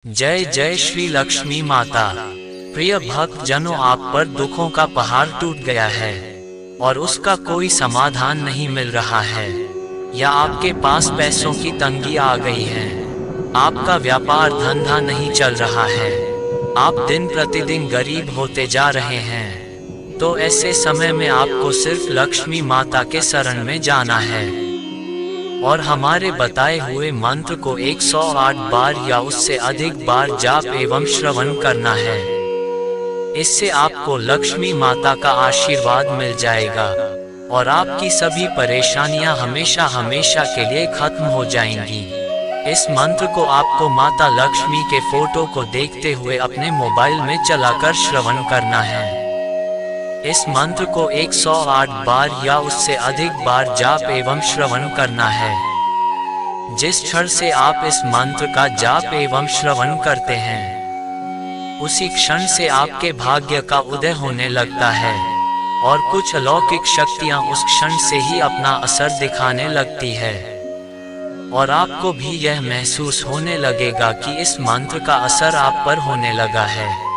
जय जय श्री लक्ष्मी माता। प्रिय भक्त जनों, आप पर दुखों का पहाड़ टूट गया है और उसका कोई समाधान नहीं मिल रहा है, या आपके पास पैसों की तंगी आ गई है, आपका व्यापार धंधा नहीं चल रहा है, आप दिन प्रतिदिन गरीब होते जा रहे हैं, तो ऐसे समय में आपको सिर्फ लक्ष्मी माता के शरण में जाना है और हमारे बताए हुए मंत्र को 108 बार या उससे अधिक बार जाप एवं श्रवण करना है। इससे आपको लक्ष्मी माता का आशीर्वाद मिल जाएगा और आपकी सभी परेशानियां हमेशा हमेशा के लिए खत्म हो जाएंगी। इस मंत्र को आपको माता लक्ष्मी के फोटो को देखते हुए अपने मोबाइल में चलाकर श्रवण करना है। इस मंत्र को 108 बार या उससे अधिक बार जाप एवं श्रवण करना है। जिस क्षण से आप इस मंत्र का जाप एवं श्रवण करते हैं, उसी क्षण से आपके भाग्य का उदय होने लगता है और कुछ अलौकिक शक्तियां उस क्षण से ही अपना असर दिखाने लगती है और आपको भी यह महसूस होने लगेगा कि इस मंत्र का असर आप पर होने लगा है।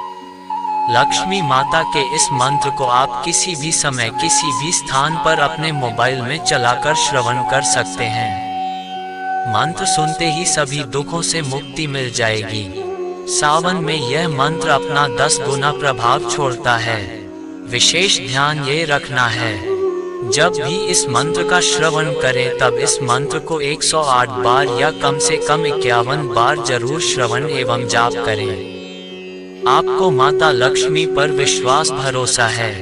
लक्ष्मी माता के इस मंत्र को आप किसी भी समय किसी भी स्थान पर अपने मोबाइल में चलाकर श्रवण कर सकते हैं। मंत्र सुनते ही सभी दुखों से मुक्ति मिल जाएगी। सावन में यह मंत्र अपना 10 गुना प्रभाव छोड़ता है। विशेष ध्यान ये रखना है, जब भी इस मंत्र का श्रवण करें तब इस मंत्र को 108 बार या कम से कम 51 बार जरूर श्रवण एवं जाप करें। आपको माता लक्ष्मी पर विश्वास भरोसा है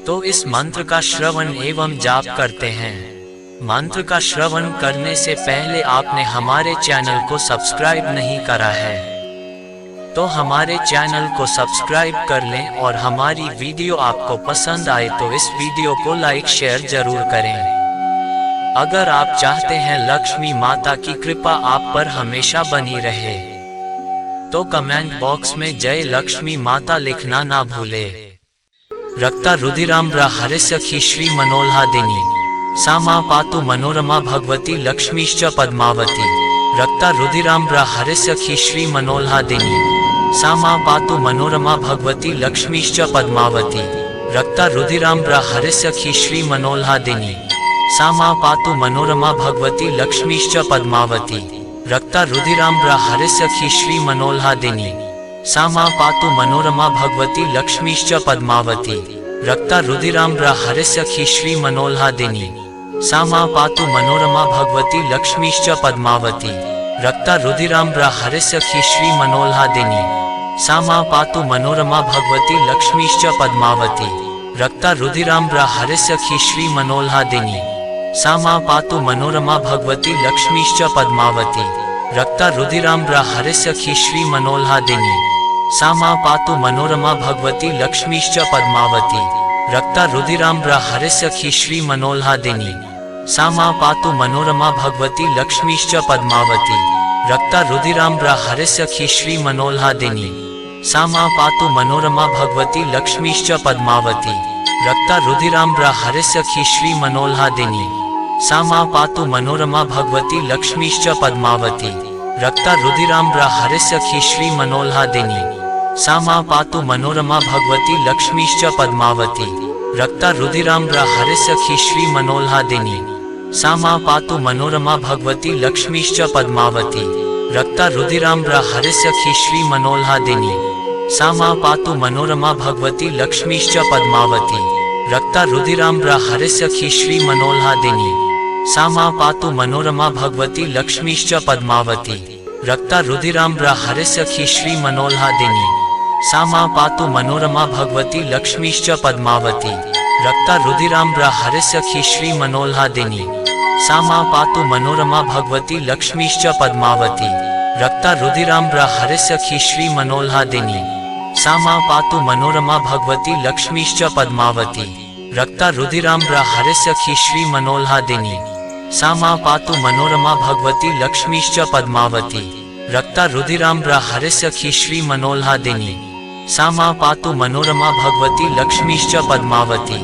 तो इस मंत्र का श्रवण एवं जाप करते हैं। मंत्र का श्रवण करने से पहले आपने हमारे चैनल को सब्सक्राइब नहीं करा है तो हमारे चैनल को सब्सक्राइब कर लें और हमारी वीडियो आपको पसंद आए तो इस वीडियो को लाइक शेयर जरूर करें। अगर आप चाहते हैं लक्ष्मी माता की कृपा आप पर हमेशा बनी रहे तो कमेंट बॉक्स में जय लक्ष्मी माता लिखना ना भूले। रक्ता रुधिराम्र हरिसखी श्री मनोल्हादिनी सामा पातु मनोरमा भगवती लक्ष्मीश्च पद्मावती। रक्ता रुधिराम्र हरिसखी श्री मनोल्हादिनी सामा पातु मनोरमा भगवती लक्ष्मीश्च पद्मावती। रक्ता रुधिराम्र हरिसखी श्री मनोल्हादिनी सामा पातु मनोरमा भगवती लक्ष्मीश्च पद्मावती। रक्ता रुधिराम्र हरिसखी श्री मनोल्हादिनी सामा पातु मनोरमा भगवती लक्ष्मीश्च पद्मावती। रक्ता रुधिराम्र हरिसखी श्री मनोल्हादिनी सामा पातु मनोरमा भगवती लक्ष्मीश्च पद्मावती। रक्ता रुधिराम्र हरिसखी श्री मनोल्हादिनी सामा पातु मनोरमा भगवती लक्ष्मीश्च पद्मावती। रक्ता रुधिराम्र हरिसखी श्री मनोल्हादिनी सामा पातु मनोरमा भगवती लक्ष्मीश्च पद्मावती। रक्ता रुधिराम्र हरिसखी श्री मनोल्हादिनी सामा पातु मनोरमा भगवती लक्ष्मीश्च पद्मावती। रक्ता रुधिराम्र हरिसखी श्री मनोल्हादिनी सामा पातु मनोरमा भगवती लक्ष्मीश्च पद्मावती। रक्ता रुधिराम्र हरिसखी श्री मनोल्हादिनी सामा पातु मनोरमा भगवती लक्ष्मीश्च पद्मावती। रक्ता रुधिराम्र हरिसखी श्री मनोल्हादिनी सामा पातु मनोरमा भगवती लक्ष्मीश्च पद्मावती। रक्ता रुधिराम्र हरिसखी श्री मनोल्हादिनी सामा पातु मनोरमा भगवती लक्ष्मीश्च पद्मावती। रक्ता रुधिराम्र हरिसखी श्री मनोल्हादिनी सामा पातु मनोरमा भगवती लक्ष्मीश्च पद्मावती। रक्ता रुधिराम्र हरिसखी श्री मनोल्हादिनी सामा पातु मनोरमा भगवती लक्ष्मीश्च पद्मावती। रक्ता रुधिराम्र हरिसखी श्री मनोल्हादिनी सामा पातु मनोरमा भगवती लक्ष्मीश्च पद्मावती। रक्ता रुधिराम्र हरिसखी श्री मनोल्हादिनी सामा पातु मनोरमा भगवती लक्ष्मीश्च पद्मावती। रक्ता रुधिराम्र हरिसखी श्री मनोल्हादिनी सामा पातु मनोरमा भगवती लक्ष्मीश्च पद्मावती। रक्ता रुधिराम्र हरिसखी श्री मनोल्हादिनी सामा पातु मनोरमा भगवती लक्ष्मीश्च पद्मावती। रक्ता रुधिराम्र हरिसखी श्री मनोल्हादिनी सामा पातु मनोरमा भगवती लक्ष्मीश्च पद्मावती। रक्ता रुधिराम्र हरिसखी श्री मनोल्हादिनी सामा पातु मनोरमा भगवती लक्ष्मीश्च पद्मावती।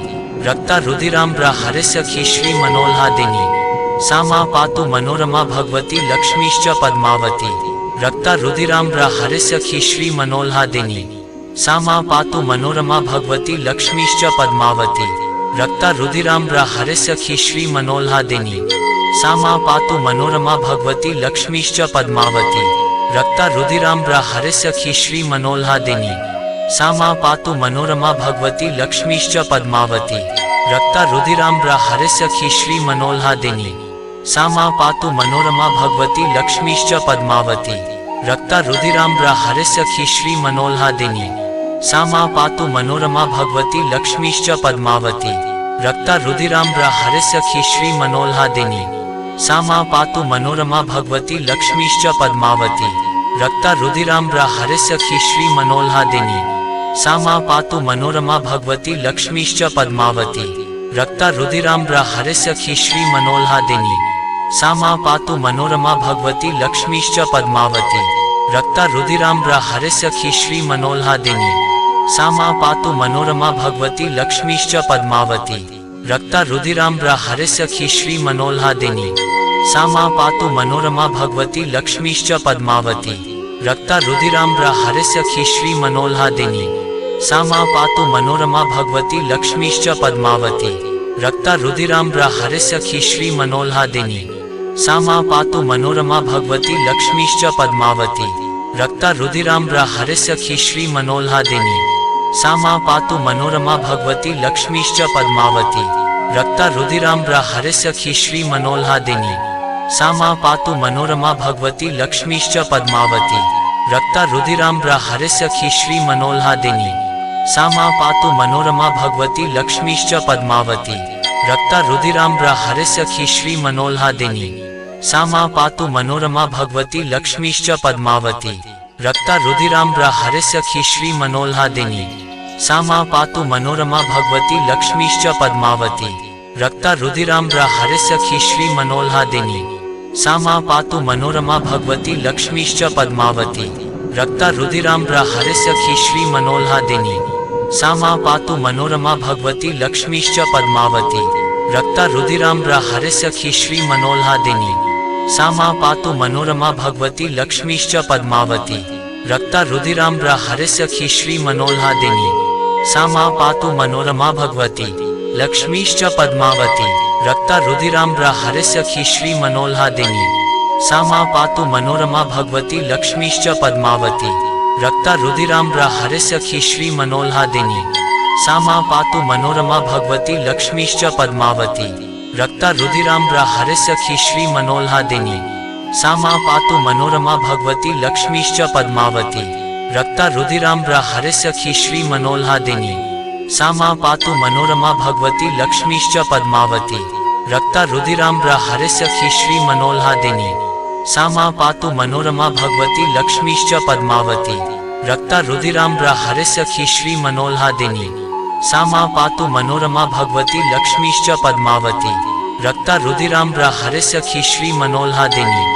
रक्ता रुधिराम्र हरिसखी श्री मनोल्हादिनी सामा पातु मनोरमा भगवती लक्ष्मीश्च पद्मावती। रक्ता रुधिराम्र हरिसखी श्री मनोल्हादिनी सा मा पातु मनोरमा भगवती लक्ष्मीश्च पद्मावती। रक्ता रुधिराम्र हरिसखी श्री मनोल्हादिनी सा मा पातु मनोरमा भगवती लक्ष्मीश्च पद्मावती। रक्ता रुधिराम्र हरिसखी श्री मनोल्हादिनी सा मा पातु मनोरमा भगवती लक्ष्मीश्च पद्मावती। रक्ता रुधिराम्र हरिसखी श्री मनोल्हादिनी सा मा पातु मनोरमा भगवती लक्ष्मीश्च पद्मावती। रक्ता रुधिराम्र हरिसखी श्री मनोल्हादिनी सा मा पातु मनोरमा भगवती लक्ष्मीश्च पद्मावती। रक्ता रुधिराम्र हरिसखी श्री मनोल्हादिनी सा मा पातु मनोरमा भगवती लक्ष्मीश्च पद्मावती। रक्ता रुधिराम्र हरिसखी श्री मनोल्हादिनी सा मा पातु मनोरमा भगवती लक्ष्मीश्च पद्मावती। रक्ता रुधिराम्र हरिसखी श्री मनोल्हादिनी सा मा पातु मनोरमा भगवती लक्ष्मीश्च पद्मावती। रक्ता रुधिराम्र हरिसखी श्री मनोल्हादिनी सा मा पातु मनोरमा भगवती लक्ष्मीश्च पद्मावती। रक्ता रुधिराम्र हरिसखी श्री मनोल्हादिनी सा मा पातु मनोरमा भगवती लक्ष्मीश्च पद्मावती। रक्ता रुधिराम्र हरिसखी श्री मनोल्हादिनी सा मा पातु मनोरमा भगवती लक्ष्मीश्च पद्मावती। रक्ता रुधिराम्र हरिसखी श्री मनोल्हादिनी सा मा पातु मनोरमा भगवती लक्ष्मीश्च पद्मावती। रक्ता रुधिराम्र हरिसखी श्री मनोल्हादिनी सा मा पातु मनोरमा भगवती लक्ष्मीश्च पद्मावती। रक्ता रुधिराम्र हरिसखी श्री मनोल्हादिनी सा मा पातु मनोरमा भगवती लक्ष्मीश्च पद्मावती। रक्ता रुधिराम्र हरिसखी श्री मनोल्हादिनी सा मा पातु मनोरमा भगवती लक्ष्मीश्च पद्मावती। रक्ता रुधिराम्र हरिसखी श्री मनोल्हादिनी सा मा पातु मनोरमा भगवती लक्ष्मीश्च पद्मावती। रक्ता रुधिराम्र हरिसखी श्री मनोल्हादिनी सा मा पातु मनोरमा भगवती लक्ष्मीश्च पद्मावती। रक्ता रुधिराम्र हरिसखी श्री मनोल्हादिनी सा मा पातु मनोरमा भगवती लक्ष्मीश्च पद्मावती। रक्ता रुधिराम्र हरिसखी श्री मनोल्हादिनी सा मा पातु मनोरमा भगवती लक्ष्मीश्च पद्मावती। रक्ता रुधिराम्र हरिसखी श्री मनोल्हादिनी सा मा पातु मनोरमा भगवती लक्ष्मीश्च पद्मावती। रक्ता रुधिराम्र हरिसखी श्री मनोल्हादिनी सा मा पातु मनोरमा भगवती लक्ष्मीश्च पद्मावती। रक्ता रुधिराम्र हरिसखी श्री मनोल्हादिनी सा मा पातु मनोरमा भगवती लक्ष्मीश्च पद्मावती। रक्ता रुधिराम्र हरिसखी श्री मनोल्हादिनी सा मा पातु मनोरमा भगवती लक्ष्मीश्च पद्मावती। रक्ता रुधिराम्र हरिसखी श्री मनोल्हादिनी सा मा पातु मनोरमा भगवती लक्ष्मीश्च पद्मावती। रक्ता रुधिराम्र हरिसखी श्री मनोल्हादिनी सा मा पातु मनोरमा भगवती लक्ष्मीश्च पद्मावती। रक्ता रुधिराम्र हरिसखी श्री मनोल्हादिनी सा मा पातु मनोरमा भगवती लक्ष्मीश्च पद्मावती। रक्ता रुधिराम्र हरिसखी श्री मनोल्हादिनी सा मा पातु मनोरमा भगवती लक्ष्मीश्च पद्मावती। रक्ता रुधिराम्र हरिसखी श्री मनोल्हादिनी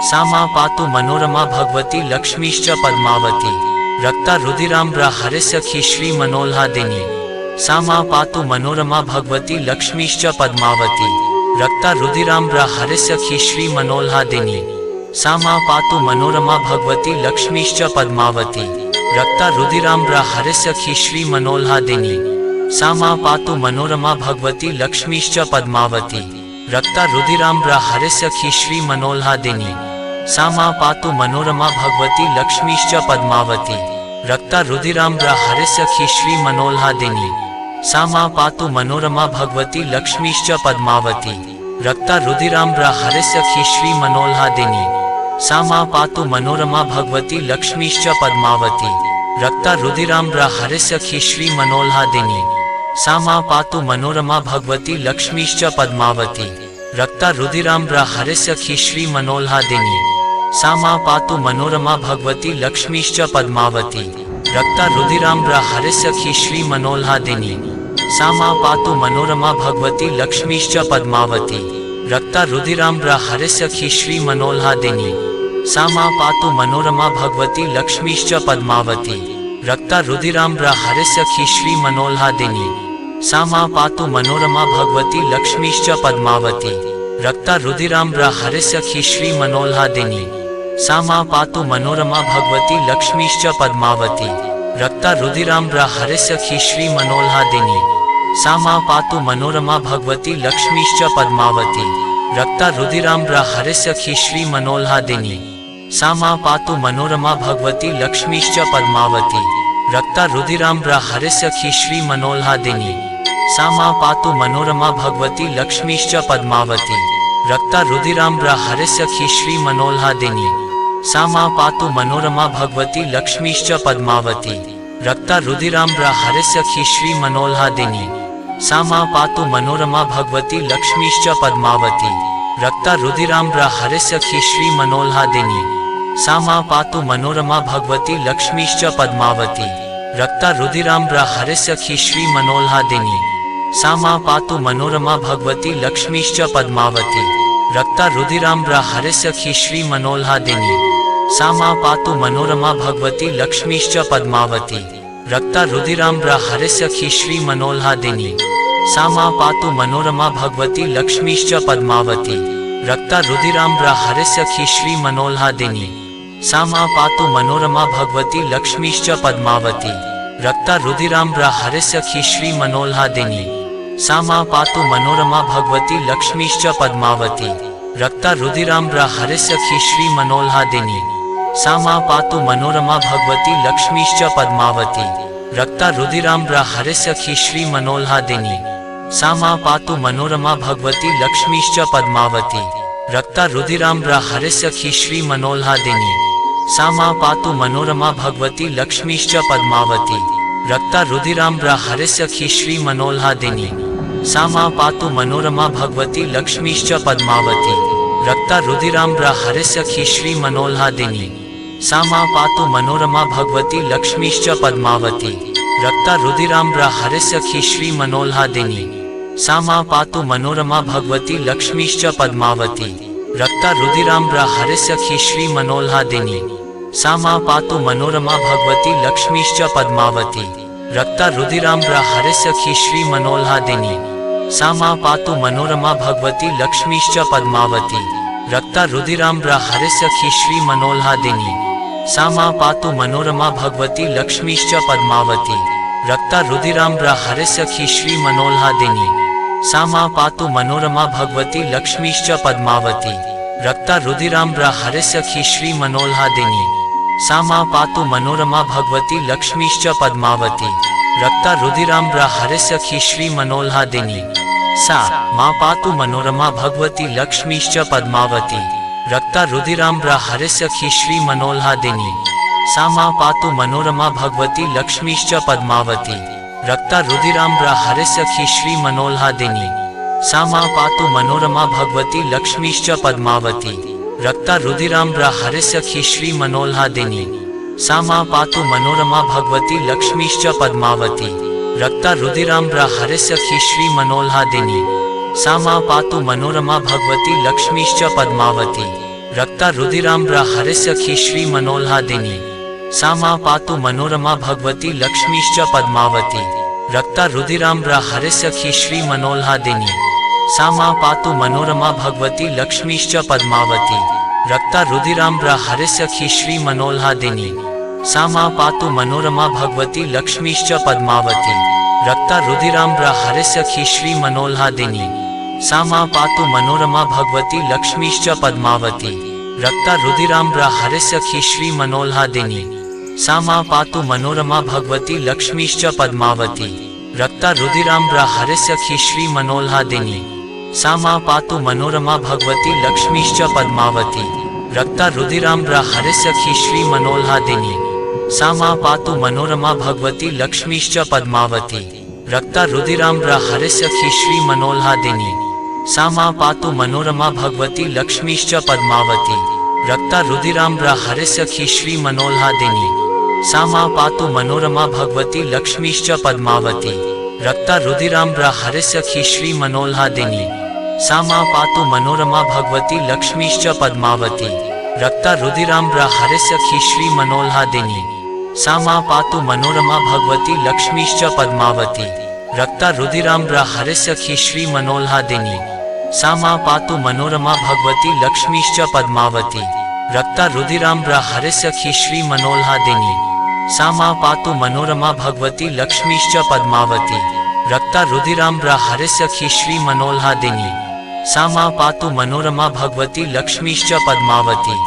सा मा पातु मनोरमा भगवती लक्ष्मीश्च पद्मावती। रक्ता रुधिराम्र हरिसखी श्री मनोल्हादिनी सा मा पातु मनोरमा भगवती लक्ष्मीश्च पद्मावती। रक्ता रुधिराम्र हरिसखी श्री मनोल्हादिनी सा मा पातु मनोरमा भगवती लक्ष्मीश्च पद्मावती। रक्ता रुधिराम्र हरिसखी श्री मनोल्हादिनी सा मा पातु मनोरमा भगवती लक्ष्मीश्च पद्मावती। रक्ता रुधिराम्र हरिसखी श्री मनोल्हादिनी सा मा पातु मनोरमा भगवती लक्ष्मीश्च पद्मावती। रक्ता रुधिराम्र हरिसखी श्री मनोल्हादिनी सा मा पातु मनोरमा भगवती लक्ष्मीश्च पद्मावती। रक्ता रुधिराम्र हरिसखी श्री मनोल्हादिनी सा मा पातु मनोरमा भगवती लक्ष्मीश्च पद्मावती। रक्ता रुधिराम्र हरिसखी श्री मनोल्हादिनी सा मा पातु मनोरमा भगवती लक्ष्मीश्च पद्मावती। रक्ता रुधिराम्र हरिसखी श्री मनोल्हादिनी सा मा पातु मनोरमा भगवती लक्ष्मीश्च पद्मावती। रक्ता रुधिराम्र हरिसखी श्री मनोल्हादिनी सा मा पातु मनोरमा भगवती लक्ष्मीश्च पद्मावती। रक्ता रुधिराम्र हरिसखी श्री मनोल्हादिनी सा मा पातु मनोरमा भगवती लक्ष्मीश्च पद्मावती। रक्ता रुधिराम्र हरिसखी श्री मनोल्हादिनी सा मा पातु मनोरमा भगवती लक्ष्मीश्च पद्मावती। रक्ता रुधिराम्र हरिसखी श्री मनोल्हादिनी सा मा पातु मनोरमा भगवती लक्ष्मीश्च पद्मावती। रक्ता रुधिराम्र हरिसखी श्री मनोल्हादिनी। सा मा पातु मनोरमा भगवती लक्ष्मीश्च पद्मावती। रक्ता रुधिराम्र हरिसखी श्री मनोल्हादिनी। सा मा पातु मनोरमा भगवती लक्ष्मीश्च पद्मावती। रक्ता रुधिराम्र हरिसखी श्री मनोल्हादिनी। सा मा पातु मनोरमा भगवती लक्ष्मीश्च पद्मावती। रक्ता रुधिराम्र हरिसखी श्री मनोल्हादिनी। सा मा पातु मनोरमा भगवती लक्ष्मीश्च पद्मावती। रक्ता रुधिराम्र हरिसखी श्री मनोल्हादिनी। सा मा पातु मनोरमा भगवती लक्ष्मीश्च पद्मावती। रक्ता रुधिराम्र हरिसखी श्री मनोल्हादिनी। सा मा पातु मनोरमा भगवती लक्ष्मीश्च पद्मावती। रक्ता रुधिराम्र हरिसखी श्री मनोल्हादिनी। सा मा पातु मनोरमा भगवती लक्ष्मीश्च पद्मावती। रक्ता रुधिराम्र हरिसखी श्री मनोल्हादिनी। सा मा पातु मनोरमा भगवती लक्ष्मीश्च पद्मावती। रक्ता रुधिराम्र हरिसखी श्री मनोल्हादिनी। सा मा पातु मनोरमा भगवती लक्ष्मीश्च पद्मावती। रक्ता रुधिराम्र हरिसखी श्री मनोल्हादिनी। सा मा पातु मनोरमा भगवती लक्ष्मीश्च पद्मावती। रक्ता रुधिराम्र हरिसखी श्री मनोल्हादिनी। सा मा पातु मनोरमा भगवती लक्ष्मीश्च पद्मावती। रक्ता रुधिराम्र हरिसखी श्री मनोल्हादिनी। सा मा पातु मनोरमा भगवती लक्ष्मीश्च पद्मावती। रक्ता रुधिराम्र हरिसखी श्री मनोल्हादिनी। सा मा पातु मनोरमा भगवती लक्ष्मीश्च पद्मावती। रक्ता रुधिराम्र हरिसखी श्री मनोल्हादिनी। सा मा पातु मनोरमा भगवती लक्ष्मीश्च पद्मावती। रक्ता रुधिराम्र हरिसखी श्री मनोल्हादिनी। सा मा पातु मनोरमा भगवती लक्ष्मीश्च पद्मावती। रक्ता रुधिराम्र हरिसखी श्री मनोल्हादिनी। सा मा पातु मनोरमा भगवती लक्ष्मीश्च पद्मावती। रक्ता रुधिराम्र हरिसखी श्री मनोल्हादिनी। सा मा पातु मनोरमा भगवती लक्ष्मीश्च पद्मावती। रक्ता रुधिराम्र हरिसखी श्री मनोल्हादिनी। सा मा पातु मनोरमा भगवती लक्ष्मीश्च पद्मावती। रक्ता रुधिराम्र हरिसखी श्री मनोल्हादिनी। सा मा पातु मनोरमा भगवती लक्ष्मीश्च पद्मावती। रक्ता रुधिराम्र हरिसखी श्री मनोल्हादिनी। सा मा पातु मनोरमा भगवती लक्ष्मीश्च पद्मावती। रक्ता रुधिराम्र हरिसखी श्री मनोल्हादिनी। सा मा पातु मनोरमा भगवती लक्ष्मीश्च पद्मावती। रक्ता रुधिराम्र हरिसखी श्री मनोल्हादिनी। सा मा पातु मनोरमा भगवती लक्ष्मीश्च पद्मावती। रक्ता रुधिराम्र हरिसखी श्री मनोल्हादिनी। सा मा पातु मनोरमा भगवती लक्ष्मीश्च पद्मावती। रक्ता रुधिराम्र हरिसखी श्री मनोल्हादिनी। सा मा पातु मनोरमा भगवती लक्ष्मीश्च पद्मावती। रक्ता रुधिराम्र हरिसखी श्री मनोल्हादिनी। सा मा पातु मनोरमा भगवती लक्ष्मीश्च पद्मावती। रक्ता रुधिराम्र हरिसखी श्री मनोल्हादिनी। सा मा पातु मनोरमा भगवती लक्ष्मीश्च पद्मावती। रक्ता रुधिराम्र हरिसखी श्री मनोल्हादिनी। सा मा पातु मनोरमा भगवती लक्ष्मीश्च पद्मावती। रक्ता रुधिराम्र हरिसखी श्री मनोल्हादिनी। सा मा पातु मनोरमा भगवती लक्ष्मीश्च पद्मावती। रक्ता रुधिराम्र हरिसखी श्री मनोल्हादिनी। सा मा पातु मनोरमा भगवती लक्ष्मीश्च पद्मावती। रक्ता रुधिराम्र हरिसखी श्री मनोल्हादिनी। सा मा पातु मनोरमा भगवती लक्ष्मीश्च पद्मावती। रक्ता रुधिराम्र हरिसखी श्री मनोल्हादिनी। सा मा पातु मनोरमा भगवती लक्ष्मीश्च पद्मावती। रक्ता रुधिराम्र हरिसखी श्री मनोल्हादिनी। सा मा पातु मनोरमा भगवती लक्ष्मीश्च पद्मावती। रक्ता रुधिराम्र हरिसखी श्री मनोल्हादिनी। सा मा पातु मनोरमा भगवती लक्ष्मीश्च पद्मावती। रक्ता रुधिराम्र हरिसखी श्री मनोल्हादिनी। सा मा पातु मनोरमा भगवती लक्ष्मीश्च पद्मावती। रक्ता रुधिराम्र हरिसखी श्री मनोल्हादिनी। सा मा पातु मनोरमा भगवती लक्ष्मीश्च पद्मावती। रक्ता रुधिराम्र हरिसखी श्री मनोल्हादिनी। सा मा पातु मनोरमा भगवती लक्ष्मीश्च पद्मावती। रक्ता रुधिराम्र हरिसखी श्री मनोल्हादिनी। सा मा पातु मनोरमा भगवती लक्ष्मीश्च पद्मावती। रक्ता रुधिराम्र हरिसखी श्री मनोल्हादिनी। सा मा पातु मनोरमा भगवती लक्ष्मीश्च पद्मावती। रक्ता रुधिराम्र हरिसखी श्री मनोल्हादिनी। सा मा पातु मनोरमा भगवती लक्ष्मीश्च पद्मावती। रक्ता रुधिराम्र हरिसखी श्री मनोल्हादिनी सा मा पातु मनोरमा भगवती लक्ष्मीश्च पद्मावती। रक्ता रुधिराम्र हरिसखी श्री मनोल्हादिनी सा मा पातु मनोरमा भगवती लक्ष्मीश्च पद्मावती।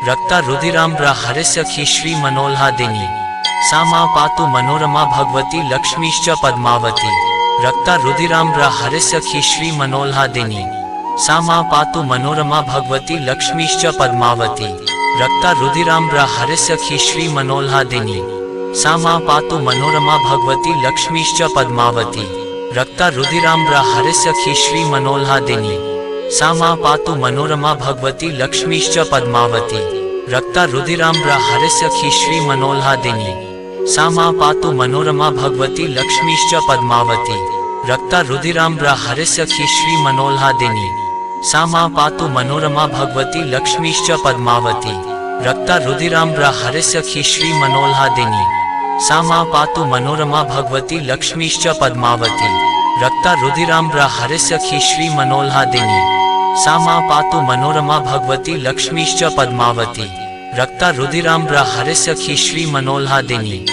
रक्ता रुधिराम्र हरिसखी श्री मनोल्हादिनी सा मा पातु मनोरमा भगवती लक्ष्मीश्च पद्मावती। रक्ता रुधिराम्र हरिसखी श्री मनोल्हादिनी सा मा पातु मनोरमा भगवती लक्ष्मीश्च पद्मावती। रक्ता रुधिराम्र हरिसखी श्री मनोल्हादिनी सा मा पातु मनोरमा भगवती लक्ष्मीश्च पद्मावती। रक्ता रुधिराम्र हरिसखी श्री मनोल्हादिनी सा मा पातु मनोरमा भगवती लक्ष्मीश्च पद्मावती। रक्ता रुधिराम्र हरिसखी श्री मनोल्हादिनी सा मा पातु मनोरमा भगवती लक्ष्मीश्च पद्मावती। रक्ता रुधिराम्र हरिसखी श्री मनोल्हादिनी सा मा पातु मनोरमा भगवती लक्ष्मीश्च पद्मावती। रक्ता रुधिराम्र हरिसखी श्री मनोल्हादिनी सा मा पातु मनोरमा भगवती लक्ष्मीश्च पद्मावती। रक्ता रुधिराम्र हरिसखी श्री मनोल्हादिनी सा मा पातु मनोरमा भगवती लक्ष्मीश्च पद्मावती। रक्ता रुधिराम्र हरिसखी श्री मनोल्हादिनी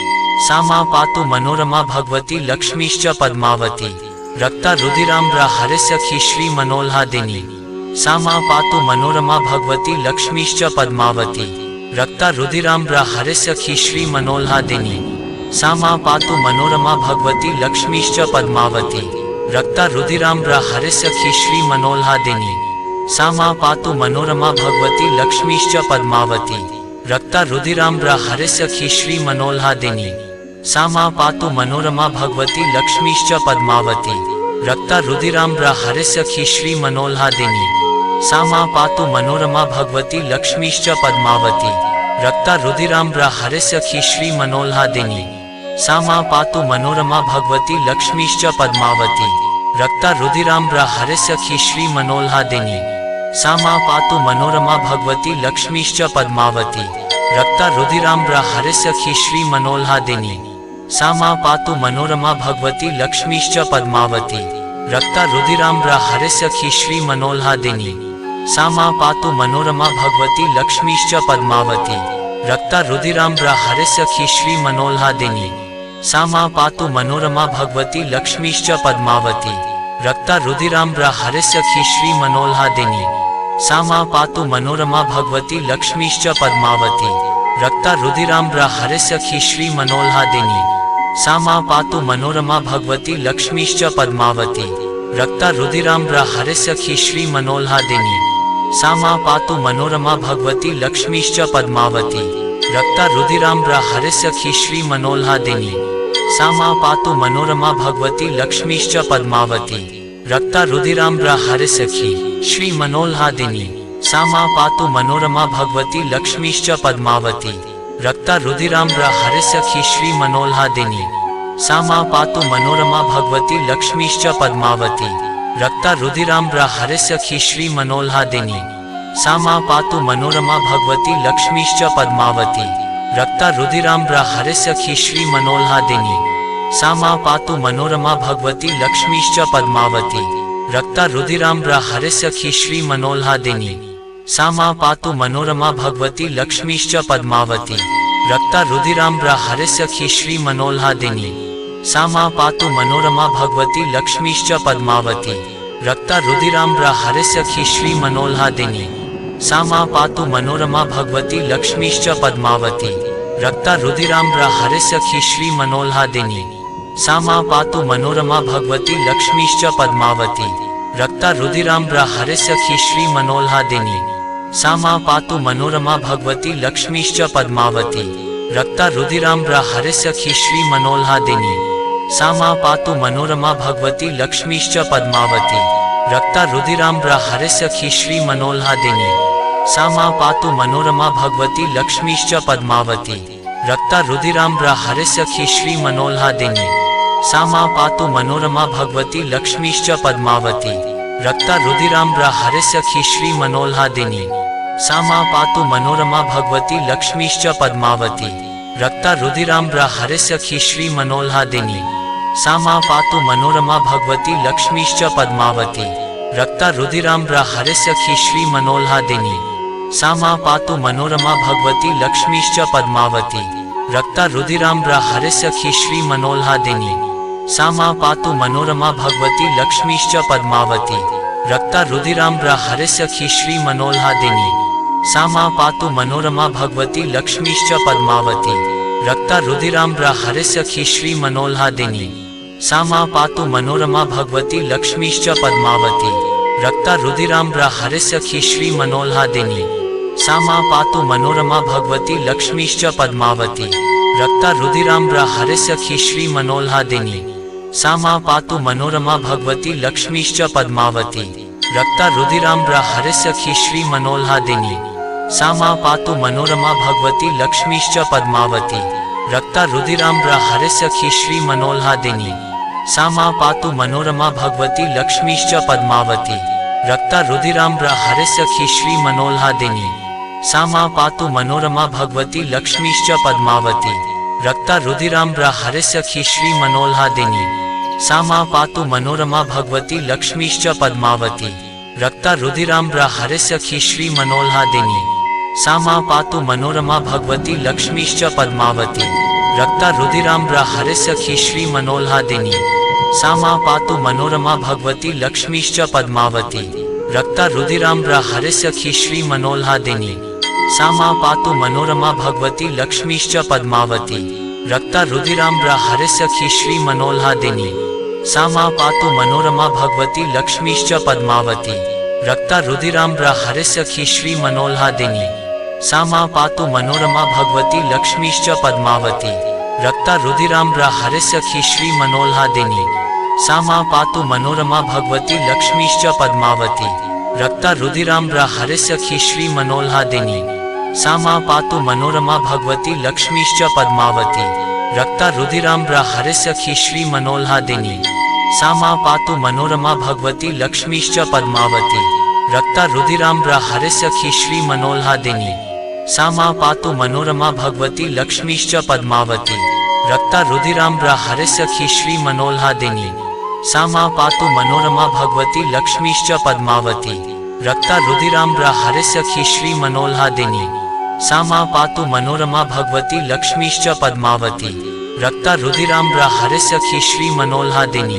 सा मा पातु मनोरमा भगवती लक्ष्मीश्च पद्मावती। रक्ता रुधिराम्र हरिसखी श्री मनोल्हादिनी सा मा पातु मनोरमा भगवती लक्ष्मीश्च पद्मावती। रक्ता रुधिराम्र हरिसखी श्री मनोल्हादिनी सा मा पातु मनोरमा भगवती लक्ष्मीश्च पद्मावती। रक्ता रुधिराम्र हरिसखी श्री मनोल्हादिनी सा मा पातु मनोरमा भगवती लक्ष्मीश्च पद्मावती। रक्ता रुधिराम्र हरिसखी श्री मनोल्हादिनी सा मा पातु मनोरमा भगवती लक्ष्मीश्च पद्मावती। रक्ता रुधिराम्र हरिसखी श्री मनोल्हादिनी सा मा पातु मनोरमा भगवती लक्ष्मीश्च पद्मावती। रक्ता रुधिराम्र हरिसखी श्री मनोल्हादिनी सा मा पातु मनोरमा भगवती लक्ष्मीश्च पद्मावती। रक्ता रुधिराम्र हरिसखी श्री मनोल्हादिनी सा मा पातु मनोरमा भगवती लक्ष्मीश्च पद्मावती। रक्ता रुधिराम्र हरिसखी श्री मनोल्हादिनी सा मा पातु मनोरमा भगवती लक्ष्मीश्च पद्मावती। रक्ता रुधिराम्र हरिसखी श्री मनोल्हादिनी सा मा पातु मनोरमा भगवती लक्ष्मीश्च पद्मावती। रक्ता रुधिराम्र हरिसखी श्री मनोल्हादिनी सा मा पातु मनोरमा भगवती लक्ष्मीश्च पद्मावती। रक्ता रुधिराम्र हरिसखी श्री मनोल्हादिनी सा मा पातु मनोरमा भगवती लक्ष्मीश्च पद्मावती। रक्ता रुधिराम्र हरिसखी श्री मनोल्हादिनी सा मा पातु मनोरमा भगवती लक्ष्मीश्च पद्मावती। रक्ता रुधिराम्र हरिसखी श्री मनोल्हादिनी सा मा पातु मनोरमा भगवती लक्ष्मीश्च पद्मावती। रक्ता रुधिराम्र हरिसखी श्री मनोल्हादिनी सा मा पातु मनोरमा भगवती लक्ष्मीश्च पद्मावती। रक्ता रुधिराम्र हरिसखी श्री मनोल्हादिनी सा मा पातु मनोरमा भगवती लक्ष्मीश्च पद्मावती। रक्ता रुधिराम्र हरिसखी श्री मनोल्हादिनी सा मा पातु मनोरमा भगवती लक्ष्मीश्च पद्मावती। रक्ता रुधिराम्र हरिसखी श्री मनोल्हादिनी सा मा पातु मनोरमा भगवती लक्ष्मीश्च पद्मावती। रक्ता रुधिराम्र हरिसखी श्री मनोल्हादिनी सा मा पातु मनोरमा भगवती लक्ष्मीश्च पद्मावती। रक्ता रुधिराम्र हरिसखी श्री मनोल्हादिनी सा मा पातु मनोरमा भगवती लक्ष्मीश्च पद्मावती। रक्ता रुधिराम्र हरिसखी श्री मनोल्हादिनी सा मा पातु मनोरमा भगवती लक्ष्मीश्च पद्मावती। रक्ता रुधिराम्र हरिसखी श्री मनोल्हादिनी सा मा पातु मनोरमा भगवती लक्ष्मीश्च पद्मावती। रक्ता रुधिराम्र हरिसखी श्री मनोल्हादिनी सा मा पातु मनोरमा भगवती लक्ष्मीश्च पद्मावती। रक्ता रुधिराम्र हरिसखी श्री मनोल्हादिनी सा मा पातु मनोरमा भगवती लक्ष्मीश्च पद्मावती। रक्ता रुधिराम्र हरिसखी श्री मनोल्हादिनी सा मा पातु मनोरमा भगवती लक्ष्मीश्च पद्मावती। रक्ता रुधिराम्र हरिसखी श्री मनोल्हादिनी सा मा पातु मनोरमा भगवती लक्ष्मीश्च पद्मावती। रक्ता रुधिराम्र हरिसखी श्री मनोल्हादिनी सा मा पातु मनोरमा भगवती लक्ष्मीश्च पद्मावती। रक्ता रुधिराम्र हरिसखी श्री मनोल्हादिनी सा मा पातु मनोरमा भगवती लक्ष्मीश्च पद्मावती। रक्ता रुधिराम्र हरिसखी श्री मनोल्हादिनी सा मा पातु मनोरमा भगवती लक्ष्मीश्च पद्मावती। रक्ता रुधिराम्र हरिसखी श्री मनोल्हादिनी सा मा पातु मनोरमा भगवती लक्ष्मीश्च पद्मावती। रक्ता रुधिराम्र हरिसखी श्री मनोल्हादिनी। सा मा पातु मनोरमा भगवती लक्ष्मीश्च पद्मावती। रक्ता रुधिराम्र हरिसखी श्री मनोल्हादिनी। सा मा पातु मनोरमा भगवती लक्ष्मीश्च पद्मावती। रक्ता रुधिराम्र हरिसखी श्री मनोल्हादिनी। सा मा पातु मनोरमा भगवती लक्ष्मीश्च पद्मावती। रक्ता रुधिराम्र हरिसखी श्री मनोल्हादिनी। सा मा पातु मनोरमा भगवती लक्ष्मीश्च पद्मावती। रक्ता रुधिराम्र हरिसखी श्री मनोल्हादिनी। सा मा पातु मनोरमा भगवती लक्ष्मीश्च पद्मावती। रक्ता रुधिराम्र हरिसखी श्री मनोल्हादिनी। सा मा पातु मनोरमा भगवती लक्ष्मीश्च पद्मावती। रक्ता रुधिराम्र हरिसखी श्री मनोल्हादिनी। सा मा पातु मनोरमा भगवती लक्ष्मीश्च पद्मावती। रक्ता रुधिराम्र हरिसखी श्री मनोल्हादिनी। सा मा पातु मनोरमा भगवती लक्ष्मीश्च पद्मावती। रक्ता रुधिराम्र हरिसखी श्री मनोल्हादिनी। सा मा पातु मनोरमा भगवती लक्ष्मीश्च पद्मावती। रक्ता रुधिराम्र हरिसखी श्री मनोल्हादिनी। सा मा पातु मनोरमा भगवती लक्ष्मीश्च पद्मावती। रक्ता रुधिराम्र हरिसखी श्री मनोल्हादिनी। सा मा पातु मनोरमा भगवती लक्ष्मीश्च पद्मावती। रक्ता रुधिराम्र हरिसखी श्री मनोल्हादिनी। सा मा पातु मनोरमा भगवती लक्ष्मीश्च पद्मावती। रक्ता रुधिराम्र हरिसखी श्री मनोल्हादिनी। सा मा पातु मनोरमा भगवती लक्ष्मीश्च पद्मावती। रक्ता रुधिराम्र हरिसखी श्री मनोल्हादिनी। सा मा पातु मनोरमा भगवती लक्ष्मीश्च पद्मावती। रक्ता रुधिराम्र हरिसखी श्री मनोल्हादिनी। सा मा पातु मनोरमा भगवती लक्ष्मीश्च पद्मावती। रक्ता रुधिराम्र हरिसखी श्री मनोल्हादिनी। सा मा पातु मनोरमा भगवती लक्ष्मीश्च पद्मावती। रक्ता रुधिराम्र हरिसखी श्री मनोल्हादिनी। सा मा पातु मनोरमा भगवती लक्ष्मीश्च पद्मावती। रक्ता रुधिराम्र हरिसखी श्री मनोल्हादिनी। सा मा पातु मनोरमा भगवती लक्ष्मीश्च पद्मावती। रक्ता रुधिराम्र हरिसखी श्री मनोल्हादिनी। सा मा पातु मनोरमा भगवती लक्ष्मीश्च पद्मावती। रक्ता रुधिराम्र हरिसखी श्री मनोल्हादिनी। सा मा पातु मनोरमा भगवती लक्ष्मीश्च पद्मावती। रक्ता रुधिराम्र हरिसखी श्री मनोल्हादिनी। सा मा पातु मनोरमा भगवती लक्ष्मीश्च पद्मावती। रक्ता रुधिराम्र हरिसखी श्री मनोल्हादिनी।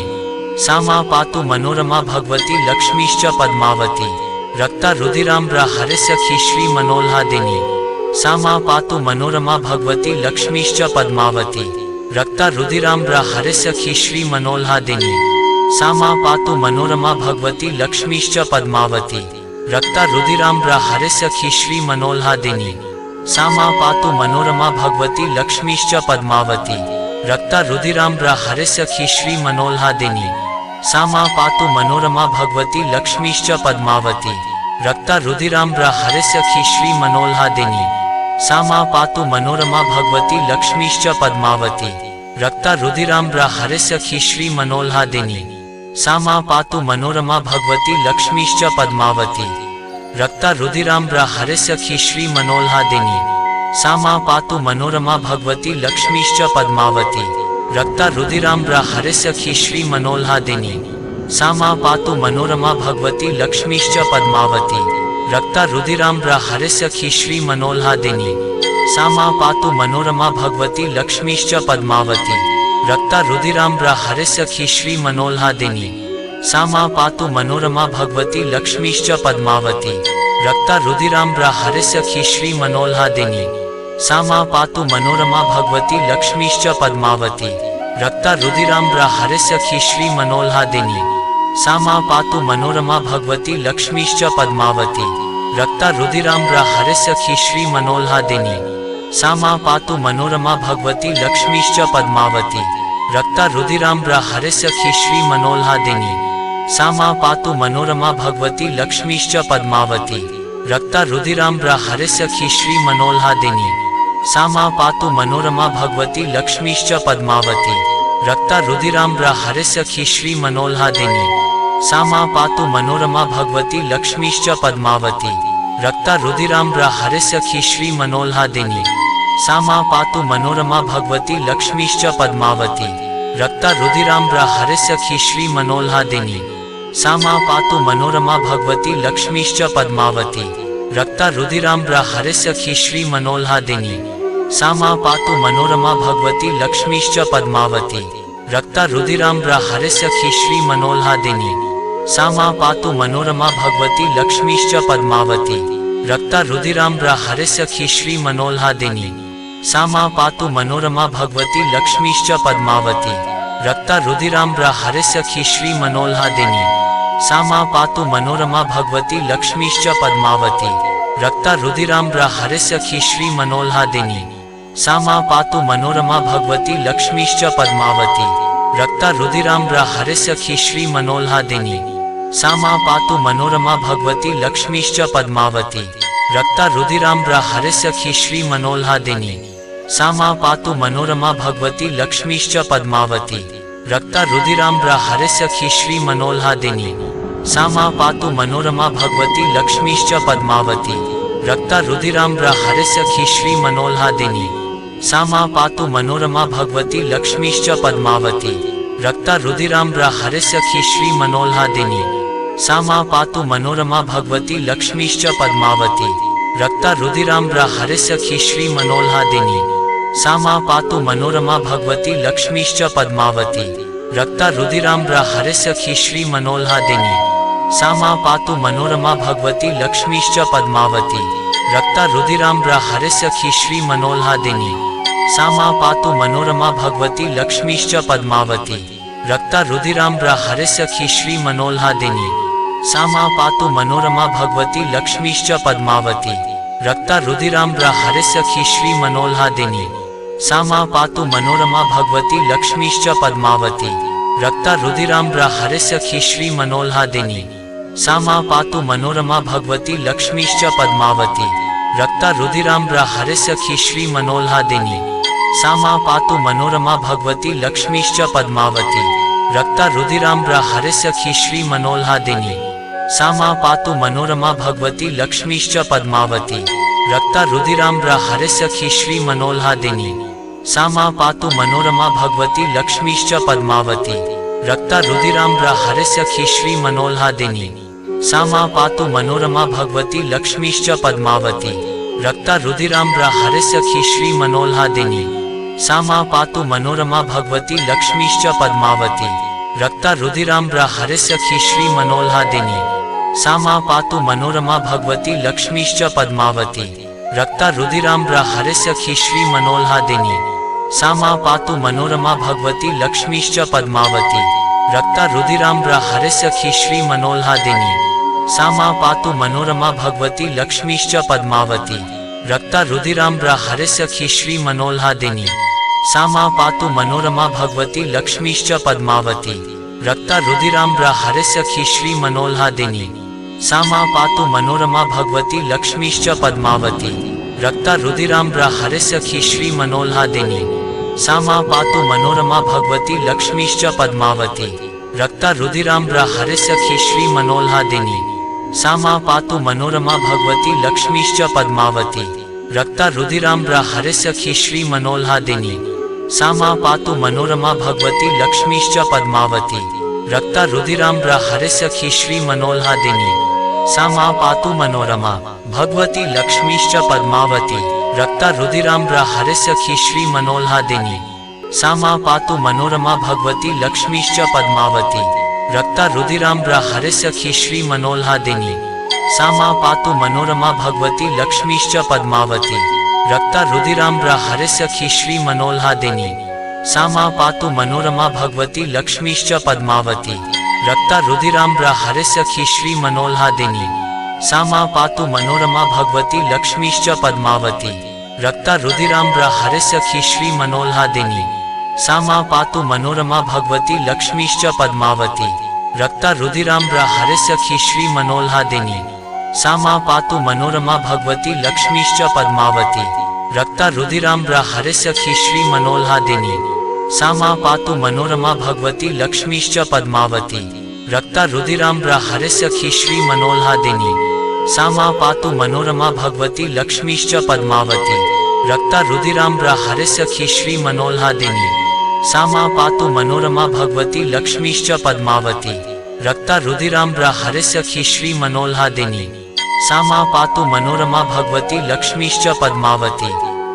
सा मा पातु मनोरमा भगवती लक्ष्मीश्च पद्मावती। रक्ता रुधिराम्र हरिसखी श्री मनोल्हादिनी। सा मा पातु मनोरमा भगवती लक्ष्मीश्च पद्मावती। रक्ता रुधिराम्र हरिसखी श्री मनोल्हादिनी। सा मा पातु मनोरमा भगवती लक्ष्मीश्च पद्मावती। रक्ता रुधिराम्र हरिसखी श्री मनोल्हादिनी। सा मा पातु मनोरमा भगवती लक्ष्मीश्च पद्मावती। रक्ता रुधिराम्र हरिसखी श्री मनोल्हादिनी। सा मा पातु मनोरमा भगवती लक्ष्मीश्च पद्मावती। रक्ता रुधिराम्र हरिसखी श्री मनोल्हादिनी। सा मा पातु मनोरमा भगवती लक्ष्मीश्च पद्मावती। रक्ता रुधिराम्र हरिसखी श्री मनोल्हादिनी। सा मा पातु मनोरमा भगवती लक्ष्मीश्च पद्मावती। रक्ता रुधिराम्र हरिसखी श्री मनोल्हादिनी। सा मा पातु मनोरमा भगवती लक्ष्मीश्च पद्मावती। रक्ता रुधिराम्र हरिसखी श्री मनोल्हादिनी। सा मा पातु मनोरमा भगवती लक्ष्मीश्च पद्मावती। रक्ता रुधिराम्र हरिसखी श्री मनोल्हादिनी। सा मा पातु मनोरमा भगवती लक्ष्मीश्च पद्मावती। रक्ता रुधिराम्र हरिसखी श्री मनोल्हादिनी। सा मा पातु मनोरमा भगवती लक्ष्मीश्च पद्मावती। रक्ता रुधिराम्र हरिसखी श्री मनोल्हादिनी। सा मा पातु मनोरमा भगवती लक्ष्मीश्च पद्मावती। रक्ता रुधिराम्र हरिसखी श्री मनोल्हादिनी। सा मा पातु मनोरमा भगवती लक्ष्मीश्च पद्मावती। रक्ता रुधिराम्र हरिसखी श्री मनोल्हादिनी। सा मा पातु मनोरमा भगवती लक्ष्मीश्च पद्मावती। रक्ता रुधिराम्र हरिसखी श्री मनोल्हादिनी। सा मा पातु मनोरमा भगवती लक्ष्मीश्च पद्मावती। रक्ता रुधिराम्र हरिसखी श्री मनोल्हादिनी। सा मा पातु मनोरमा भगवती लक्ष्मीश्च पद्मावती। रक्ता रुधिराम्र हरिसखी श्री मनोल्हादिनी। सा मा पातु मनोरमा भगवती लक्ष्मीश्च पद्मावती। रक्ता रुधिराम्र हरिसखी श्री मनोल्हादिनी। सा मा पातु मनोरमा भगवती लक्ष्मीश्च पद्मावती। रक्ता रुधिराम्र हरिसखी श्री मनोल्हादिनी सा मा पातु मनोरमा भगवती लक्ष्मीश्च पद्मावती रक्ता रुधिराम्र हरिसखी श्री मनोल्हादिनी सा मा पातु मनोरमा भगवती लक्ष्मीश्च पद्मावती रक्ता रुधिराम्र हरिसखी श्री मनोल्हादिनी सा मा पातु मनोरमा भगवती लक्ष्मीश्च पद्मावती रक्ता रुधिराम्र हरिसखी श्री मनोल्हादिनी सा मा पातु मनोरमा भगवती लक्ष्मीश्च पद्मावती रक्ता रुधिराम्र हरिसखी श्री मनोल्हादिनी सा मा पातु मनोरमा भगवती लक्ष्मीश्च पद्मावती रक्ता रुधिराम्र हरिसखी श्री मनोल्हादिनी सा मा पातु मनोरमा भगवती लक्ष्मीश्च पद्मावती रक्ता रुधिराम्र हरिसखी श्री मनोल्हादिनी सा मा पातु मनोरमा भगवती लक्ष्मीश्च पद्मावती रक्ता रुधिराम्र हरिसखी श्री मनोल्हादिनी सा मा पातु मनोरमा भगवती लक्ष्मीश्च पद्मावती रक्ता रुधिराम्र हरिसखी श्री मनोल्हादिनी सा मा पातु मनोरमा भगवती लक्ष्मीश्च पद्मावती रक्ता रुधिराम्र हरिसखी श्री मनोल्हादिनी सा मा पातु मनोरमा भगवती लक्ष्मीश्च पद्मावती रक्ता रुधिराम्र हरिसखी श्री मनोल्हादिनी सा मा पातु मनोरमा भगवती लक्ष्मीश्च पद्मावती रक्ता रुधिराम्र हरिसखी श्री मनोल्हादिनी सा मा पातु मनोरमा भगवती लक्ष्मीश्च पद्मावती रक्ता रुधिराम्र हरिसखी श्री मनोल्हादिनी सा मा पातु मनोरमा भगवती लक्ष्मीश्च पद्मावती रक्ता रुधिराम्र हरिसखी श्री मनोल्हादिनी सा मा पातु मनोरमा भगवती लक्ष्मीश्च पद्मावती रक्ता रुधिराम्र हरिसखी श्री मनोल्हादिनी सा मा पातु मनोरमा भगवती लक्ष्मीश्च पद्मावती रक्ता रुधिराम्र हरिसखी श्री मनोल्हादिनी सा मा पातु मनोरमा भगवती लक्ष्मीश्च पद्मावती रक्ता रुधिराम्र हरिसखी श्री मनोल्हादिनी सा मा पातु मनोरमा भगवती लक्ष्मीश्च पद्मावती रक्ता रुधिराम्र हरिसखी श्री मनोल्हादिनी सा मा पातु मनोरमा भगवती लक्ष्मीश्च पद्मावती रक्ता रुधिराम्र हरिसखी श्री मनोल्हादिनी सा मा पातु मनोरमा भगवती लक्ष्मीश्च पद्मावती रक्ता रुधिराम्र हरिसखी श्री मनोल्हादिनी सा मा पातु मनोरमा भगवती लक्ष्मीश्च पद्मावती रक्ता रुधिराम्र हरिसखी श्री मनोल्हादिनी सा मा पातु मनोरमा भगवती लक्ष्मीश्च पद्मावती रक्ता रुधिराम्र हरिसखी श्री मनोल्हादिनी सा मा पातु मनोरमा भगवती लक्ष्मीश्च पद्मावती रक्ता रुधिराम्र हरिसखी श्री मनोल्हादिनी सा मा पातु मनोरमा भगवती लक्ष्मीश्च पद्मावती रक्ता रुधिराम्र हरिसखी श्री मनोल्हादिनी सा मा पातु मनोरमा भगवती लक्ष्मीश्च पद्मावती रक्ता रुधिराम्र हरिसखी श्री मनोल्हादिनी सा मा पातु मनोरमा भगवती लक्ष्मीश्च पद्मावती रक्ता रुधिराम्र हरिसखी श्री मनोल्हादिनी सा मा पातु मनोरमा भगवती लक्ष्मीश्च पद्मावती रक्ता रुधिराम्र हरिसखी श्री मनोल्हादिनी सा मा पातु मनोरमा भगवती लक्ष्मीश्च पद्मावती रक्ता रुधिराम्र हरिसखी श्री मनोल्हादिनी सा मा पातु मनोरमा भगवती लक्ष्मीश्च पद्मावती रक्ता रुधिराम्र हरिसखी श्री मनोल्हादिनी सा मा पातु मनोरमा भगवती लक्ष्मीश्च पद्मावती रक्ता रुधिराम्र हरिसखी श्री मनोल्हादिनी सा मा पातु मनोरमा भगवती लक्ष्मीश्च पद्मावती रक्ता रुधिराम्र हरिसखी श्री मनोल्हादिनी सा मा पातु मनोरमा भगवती लक्ष्मीश्च पद्मावती रक्ता रुधिराम्र हरिसखी श्री मनोल्हादिनी सा मा पातु मनोरमा भगवती लक्ष्मीश्च पद्मावती रक्ता रुधिराम्र हरिसखी श्री मनोल्हादिनी सा मा पातु मनोरमा भगवती लक्ष्मीश्च पद्मावती रक्ता रुधिराम्र हरिसखी श्री मनोल्हादिनी सा मा पातु मनोरमा भगवती लक्ष्मीश्च पद्मावती रक्ता रुधिराम्र हरिसखी श्री मनोल्हादिनी सा मा पातु मनोरमा भगवती लक्ष्मीश्च पद्मावती रक्ता रुधिराम्र हरिसखी श्री मनोल्हादिनी सा मा पातु मनोरमा भगवती लक्ष्मीश्च पद्मावती रक्ता रुधिराम्र हरिसखी श्री मनोल्हादिनी सा मा पातु मनोरमा भगवती लक्ष्मीश्च पद्मावती रक्ता रुधिराम्र हरिसखी श्री मनोल्हादिनी सा मा पातु मनोरमा भगवती लक्ष्मीश्च पद्मावती रक्ता रुधिराम्र हरिसखी श्री मनोल्हादिनी सा मा पातु मनोरमा भगवती लक्ष्मीश्च पद्मावती रक्ता रुधिराम्र हरिसखी श्री मनोल्हादिनी सा मा पातु मनोरमा भगवती लक्ष्मीश्च पद्मावती।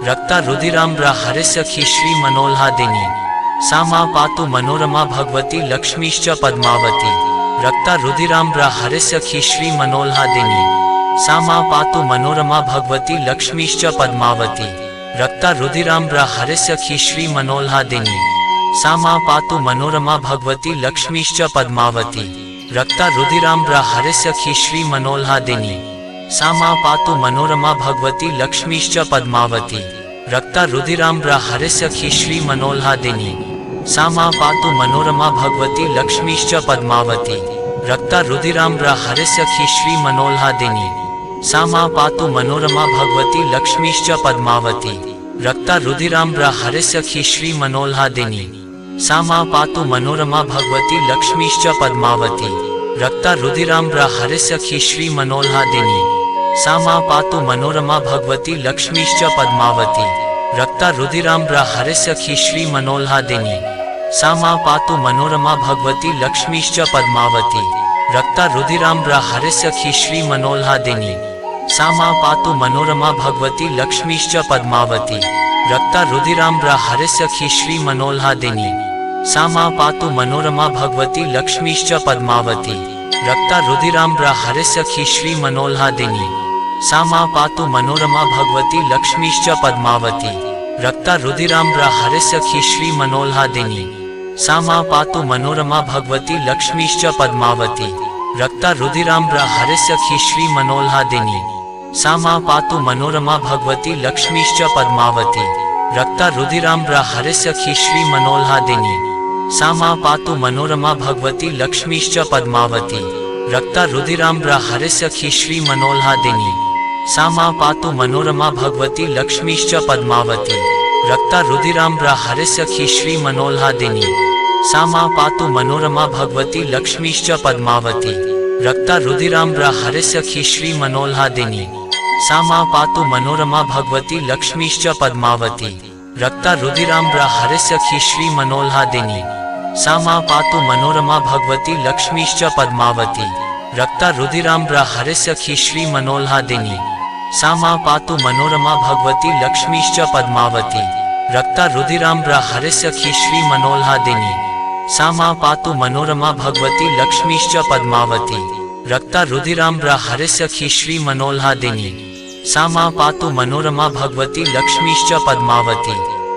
रक्ता रुधिराम्र हरिसखी श्री मनोल्हादिनी। सा मा पातु मनोरमा भगवती लक्ष्मीश्च पद्मावती। रक्ता रुधिराम्र हरिसखी श्री मनोल्हादिनी। सा मा पातु मनोरमा भगवती लक्ष्मीश्च पद्मावती। रक्ता रुधिराम्र हरिसखी श्री मनोल्हादिनी। सा मा पातु मनोरमा भगवती लक्ष्मीश्च पद्मावती। रक्ता रुधिराम्र हरिसखी श्री मनोल्हादिनी। सा मा पातु मनोरमा भगवती लक्ष्मीश्च पद्मावती। रक्ता रुधिराम्र हरिसखी श्री मनोल्हादिनी। सा मा पातु मनोरमा भगवती लक्ष्मीश्च पद्मावती। रक्ता रुधिराम्र हरिसखी श्री मनोल्हादिनी। सा मा पातु मनोरमा भगवती लक्ष्मीश्च पद्मावती। रक्ता रुधिराम्र हरिसखी श्री मनोल्हादिनी। सा मा पातु मनोरमा भगवती लक्ष्मीश्च पद्मावती। रक्ता रुधिराम्र हरिसखी श्री मनोल्हादिनी। सा मा पातु मनोरमा भगवती लक्ष्मीश्च पद्मावती। रक्ता रुधिराम्र हरिसखी श्री मनोल्हादिनी। सा मा पातु मनोरमा भगवती लक्ष्मीश्च पद्मावती। रक्ता रुधिराम्र हरिसखी श्री मनोल्हादिनी। सा मा पातु मनोरमा भगवती लक्ष्मीश्च पद्मावती। रक्ता रुधिराम्र हरिसखी श्री मनोल्हादिनी। सा मा पातु मनोरमा भगवती लक्ष्मीश्च पद्मावती। रक्ता रुधिराम्र हरिसखी श्री मनोल्हादिनी। सा मा पातु मनोरमा भगवती लक्ष्मीश्च पद्मावती। रक्ता रुधिराम्र हरिसखी श्री मनोल्हादिनी। सा मा पातु मनोरमा भगवती लक्ष्मीश्च पद्मावती। रक्ता रुधिराम्र हरिसखी श्री मनोल्हादिनी। सा मा पातु मनोरमा भगवती लक्ष्मीश्च पद्मावती। रक्ता रुधिराम्र हरिसखी श्री मनोल्हादिनी। सा मा पातु मनोरमा भगवती लक्ष्मीश्च पद्मावती। रक्ता रुधिराम्र हरिसखी श्री मनोल्हादिनी। सा मा पातु मनोरमा भगवती लक्ष्मीश्च पद्मावती। रक्ता रुधिराम्र हरिसखी श्री मनोल्हादिनी। सा मा पातु मनोरमा भगवती लक्ष्मीश्च पद्मावती। रक्ता रुधिराम्र हरिसखी श्री मनोल्हादिनी। सा मा पातु मनोरमा भगवती लक्ष्मीश्च पद्मावती। रक्ता रुधिराम्र हरिसखी श्री मनोल्हादिनी। सा मा पातु मनोरमा भगवती लक्ष्मीश्च पद्मावती। रक्ता रुधिराम्र हरिसखी श्री मनोल्हादिनी। सा मा पातु मनोरमा भगवती लक्ष्मीश्च पद्मावती। रक्ता रुधिराम्र हरिसखी श्री मनोल्हादिनी। सा मा पातु मनोरमा भगवती लक्ष्मीश्च पद्मावती। रक्ता रुधिराम्र हरिसखी श्री मनोल्हादिनी। सा मा पातु मनोरमा भगवती लक्ष्मीश्च पद्मावती।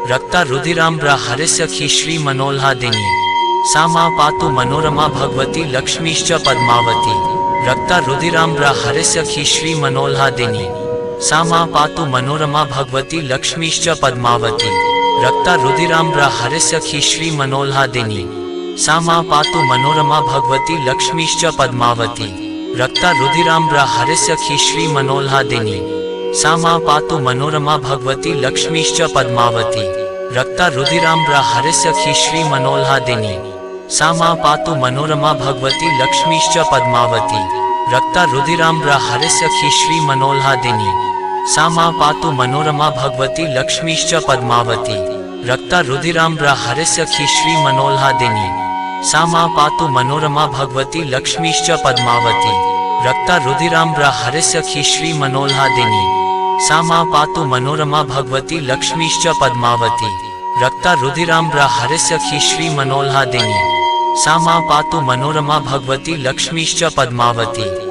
रक्ता रुधिराम्र हरिसखी श्री मनोल्हादिनी। सा मा पातु मनोरमा भगवती लक्ष्मीश्च पद्मावती। रक्ता रुधिराम्र हरिसखी श्री मनोल्हादिनी। सा मा पातु मनोरमा भगवती लक्ष्मीश्च पद्मावती। रक्ता रुधिराम्र हरिसखी श्री मनोल्हादिनी। सा मा पातु मनोरमा भगवती लक्ष्मीश्च पद्मावती। रक्ता रुधिराम्र हरिसखी श्री मनोल्हादिनी। सा मा पातु मनोरमा भगवती लक्ष्मीश्च पद्मावती। रक्ता रुधिराम्र हरिसखी श्री मनोल्हादिनी। सा मा पातु मनोरमा भगवती लक्ष्मीश्च पद्मावती। रक्ता रुधिराम्र हरिसखी श्री मनोल्हादिनी। सा मा पातु मनोरमा भगवती लक्ष्मीश्च पद्मावती। रक्ता रुधिराम्र हरिसखी श्री मनोल्हादिनी। सा मा पातु मनोरमा भगवती लक्ष्मीश्च पद्मावती। रक्ता रुधिराम्र हरिसखी श्री मनोल्हादिनी। सा मा पातु मनोरमा भगवती लक्ष्मीश्च पद्मावती। रक्ता रुधिराम्र हरिसखी श्री मनोल्हादिनी। सा मा पातु मनोरमा भगवती लक्ष्मीश्च पद्मावती।